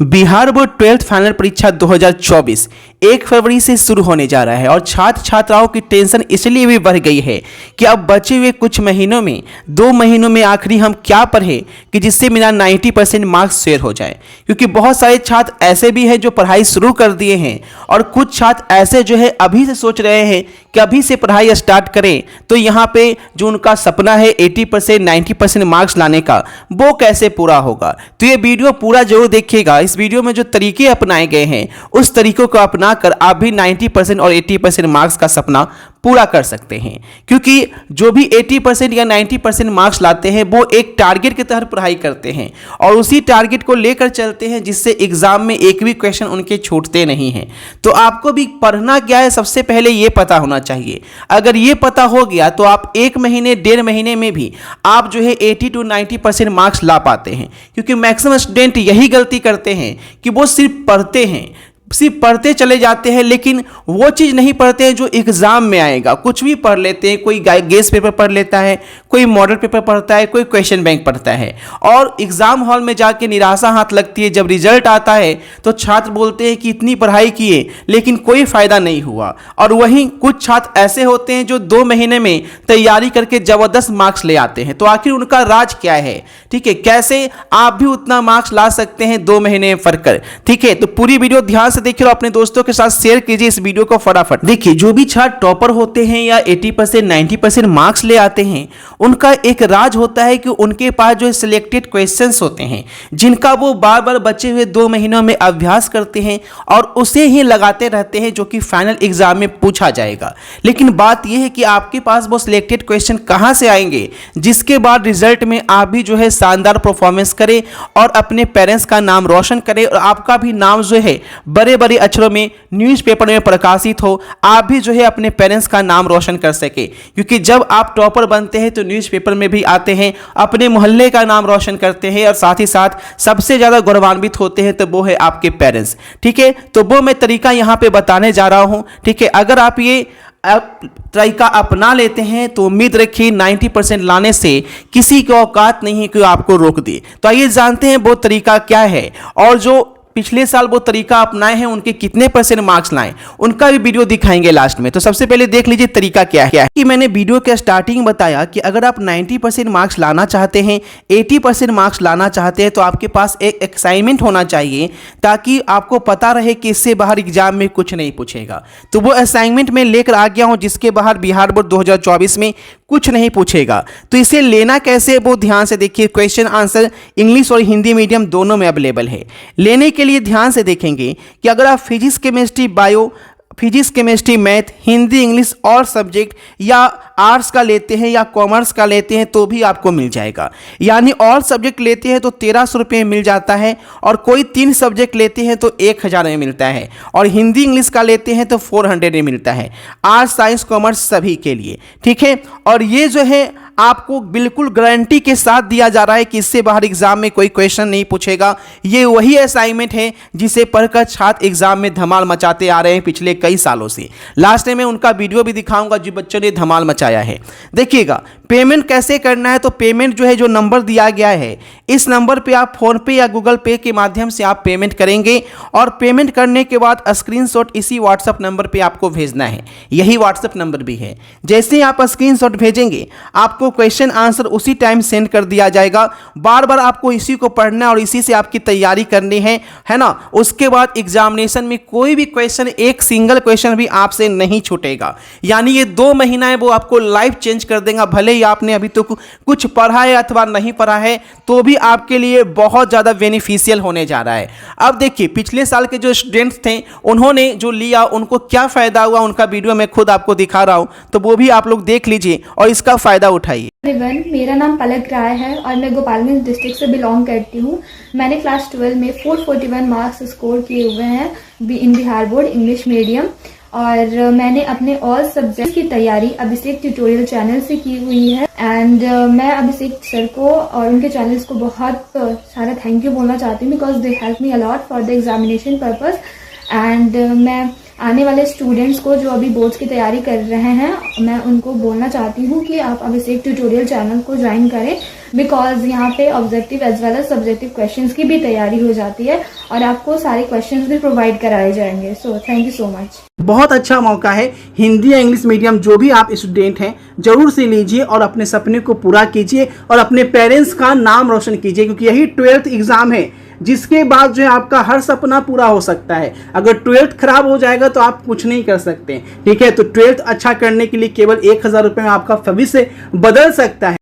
Bihar board 12th final परीक्षा 2024 1 फरवरी से शुरू होने जा रहा है और छात्र छात्राओं की टेंशन इसलिए भी बढ़ गई है कि अब बचे हुए कुछ महीनों में 2 महीनों में आखिरी हम क्या पढ़ें कि जिससे मेरा 90% मार्क्स शेयर हो जाए। क्योंकि बहुत सारे छात्र ऐसे भी हैं जो पढ़ाई शुरू कर दिए हैं और कुछ छात्र ऐसे जो है अभी से सोच रहे हैं कि अभी से पढ़ाई स्टार्ट करें तो यहाँ पे जो उनका सपना है 80% 90% मार्क्स लाने का वो कैसे पूरा होगा। तो ये वीडियो पूरा जरूर देखिएगा। इस वीडियो में जो तरीके अपनाए गए हैं उस तरीकों को अपनाकर आप भी 90% और 80% मार्क्स का सपना पूरा कर सकते हैं। क्योंकि जो भी 80% या 90% मार्क्स लाते हैं वो एक टारगेट के तहत पढ़ाई करते हैं और उसी टारगेट को लेकर चलते हैं जिससे एग्जाम में एक भी क्वेश्चन उनके छूटते नहीं हैं। तो आपको भी पढ़ना क्या है सबसे पहले ये पता होना चाहिए। अगर ये पता हो गया तो आप 1 महीने 1.5 महीने में भी आप जो है 80 to 90% मार्क्स ला पाते हैं। क्योंकि मैक्सिमम स्टूडेंट यही गलती करते हैं कि वो सिर्फ पढ़ते हैं, सिर्फ पढ़ते चले जाते हैं लेकिन वो चीज़ नहीं पढ़ते हैं जो एग्जाम में आएगा। कुछ भी पढ़ लेते हैं, कोई गेस पेपर पढ़ लेता है, कोई मॉडल पेपर पढ़ता है, कोई क्वेश्चन बैंक पढ़ता है और एग्जाम हॉल में जाके निराशा हाथ लगती है। जब रिजल्ट आता है तो छात्र बोलते हैं कि इतनी पढ़ाई किए लेकिन कोई फायदा नहीं हुआ। और वहीं कुछ छात्र ऐसे होते हैं जो 2 महीने में तैयारी करके जबरदस्त मार्क्स ले आते हैं। तो आखिर उनका राज क्या है, ठीक है, कैसे आप भी उतना मार्क्स ला सकते हैं 2 महीने में पढ़कर। ठीक है, तो पूरी वीडियो ध्यान से देखिए और अपने दोस्तों के साथ शेयर कीजिए इस वीडियो को फटाफट। देखिए, जो भी छात्र टॉपर होते हैं या 80% 90% मार्क्स ले आते हैं उनका एक राज होता है कि उनके पास जो सिलेक्टेड क्वेश्चंस होते हैं जिनका वो बार बार बचे हुए 2 महीनों में अभ्यास करते हैं और उसे ही लगाते रहते हैं जो कि फाइनल एग्जाम में पूछा जाएगा। लेकिन बात यह है कि आपके पास वो सिलेक्टेड क्वेश्चन कहां से आएंगे जिसके बाद रिजल्ट में आप भी जो है शानदार परफॉर्मेंस करें और अपने पेरेंट्स का नाम रोशन करें और आपका भी नाम जो है बड़े बड़े अक्षरों में न्यूज़पेपर में प्रकाशित हो, आप भी जो है अपने पेरेंट्स का नाम रोशन कर सके। क्योंकि जब आप टॉपर बनते हैं तो न्यूज़पेपर में भी आते हैं, अपने मोहल्ले का नाम रोशन करते हैं और साथ ही साथ सबसे ज़्यादा गौरवान्वित होते हैं तो वो है आपके पेरेंट्स। ठीक है, तो वो मैं तरीका यहाँ पे बताने जा रहा हूँ। ठीक है, अगर आप ये तरीका अपना लेते हैं तो उम्मीद रखिए 90% लाने से किसी की औकात नहीं है कि आपको रोक दे। तो आइए जानते हैं वो तरीका क्या है और जो पिछले साल वो तरीका अपनाए हैं उनके कितने % मार्क्स लाए उनका भी वीडियो दिखाएंगे लास्ट में। तो सबसे पहले देख लीजिए तरीका क्या है। कि मैंने वीडियो के स्टार्टिंग बताया कि अगर आप 90% मार्क्स लाना चाहते हैं, 80% मार्क्स लाना चाहते हैं तो आपके पास एक असाइनमेंट होना चाहिए ताकि आपको पता रहे कि इससे बाहर एग्जाम में कुछ नहीं पूछेगा। तो वो असाइनमेंट में लेकर आ गया हूँ जिसके बाहर बिहार बोर्ड 2024 में कुछ नहीं पूछेगा। तो इसे लेना कैसे वो ध्यान से देखिए। क्वेश्चन आंसर इंग्लिश और हिंदी मीडियम दोनों में अवेलेबल है। लेने के लिए ध्यान से देखेंगे कि अगर आप physics chemistry bio, physics chemistry math, Hindi English और सब्जेक्ट या आर्ट्स का लेते हैं या कॉमर्स का लेते हैं तो भी आपको मिल जाएगा। यानी ऑल सब्जेक्ट लेते हैं तो 1300 रुपये में मिल जाता है और कोई 3 सब्जेक्ट लेते हैं तो 1000 में मिलता है और हिंदी इंग्लिश का लेते हैं तो 400 में मिलता है। आर्ट्स साइंस कॉमर्स सभी के लिए, ठीक है। और ये जो है आपको बिल्कुल गारंटी के साथ दिया जा रहा है कि इससे बाहर एग्जाम में कोई क्वेश्चन नहीं पूछेगा। ये वही असाइनमेंट है जिसे पढ़कर छात्र एग्जाम में धमाल मचाते आ रहे हैं पिछले कई सालों से। लास्ट में मैं उनका वीडियो भी दिखाऊंगा जो बच्चों ने धमाल मचाया है। देखिएगा पेमेंट कैसे करना है। तो पेमेंट जो है जो नंबर दिया गया है इस नंबर पे आप फोन पे या गूगल पे के माध्यम से आप पेमेंट करेंगे और पेमेंट करने के बाद स्क्रीनशॉट इसी व्हाट्सएप नंबर पे आपको भेजना है। यही व्हाट्सएप नंबर भी है। जैसे ही आप स्क्रीनशॉट भेजेंगे आपको क्वेश्चन आंसर उसी टाइम सेंड कर दिया जाएगा। बार बार आपको इसी को पढ़ना और इसी से आपकी तैयारी करनी है ना। उसके बाद एग्जामिनेशन में कोई भी क्वेश्चन, एक सिंगल क्वेश्चन भी आपसे नहीं छूटेगा। यानी ये 2 महीना है वो आपको लाइफ चेंज कर देगा। भले ही आपने अभी तो कुछ पढ़ा है अथवा नहीं पढ़ा है तो भी आपके लिए बहुत ज़्यादा बेनिफिशियल होने जा रहा है। अब देखिए पिछले साल के जो स्टूडेंट्स थे उन्होंने जो लिया उनको क्या फ़ायदा हुआ उनका वीडियो मैं खुद आपको दिखा रहा हूँ, तो वो भी आप लोग देख लीजिए और इसका फ़ायदा उठाइए। मेरा नाम पलक राय है और मैं गोपालगंज डिस्ट्रिक्ट से बिलोंग करती हूँ। मैंने क्लास 12 में 441 मार्क्स स्कोर किए हुए हैं इन बिहार बोर्ड इंग्लिश मीडियम और मैंने अपने ऑल सब्जेक्ट की तैयारी अभिषेक ट्यूटोरियल चैनल से की हुई है। एंड मैं अभिषेक सर को और उनके चैनल्स को बहुत सारा थैंक यू बोलना चाहती हूँ because they help me a lot for the examination purpose. And मैं आने वाले स्टूडेंट्स को जो अभी बोर्ड्स की तैयारी कर रहे हैं मैं उनको बोलना चाहती हूँ कि आप अभिषेक ट्यूटोरियल चैनल को ज्वाइन करें बिकॉज यहाँ पे objective as well as subjective questions की भी तैयारी हो जाती है और आपको सारे क्वेश्चंस भी प्रोवाइड कराए जाएंगे। So thank you so much. बहुत अच्छा मौका है, हिंदी या इंग्लिश मीडियम जो भी आप स्टूडेंट हैं जरूर से लीजिए और अपने सपने को पूरा कीजिए और अपने पेरेंट्स का नाम रोशन कीजिए, क्योंकि यही 12th एग्जाम है जिसके बाद जो है आपका हर सपना पूरा हो सकता है। अगर 12th खराब हो जाएगा तो आप कुछ नहीं कर सकते, ठीक है। तो 12th अच्छा करने के लिए केवल 1000 रुपये में आपका भविष्य बदल सकता है।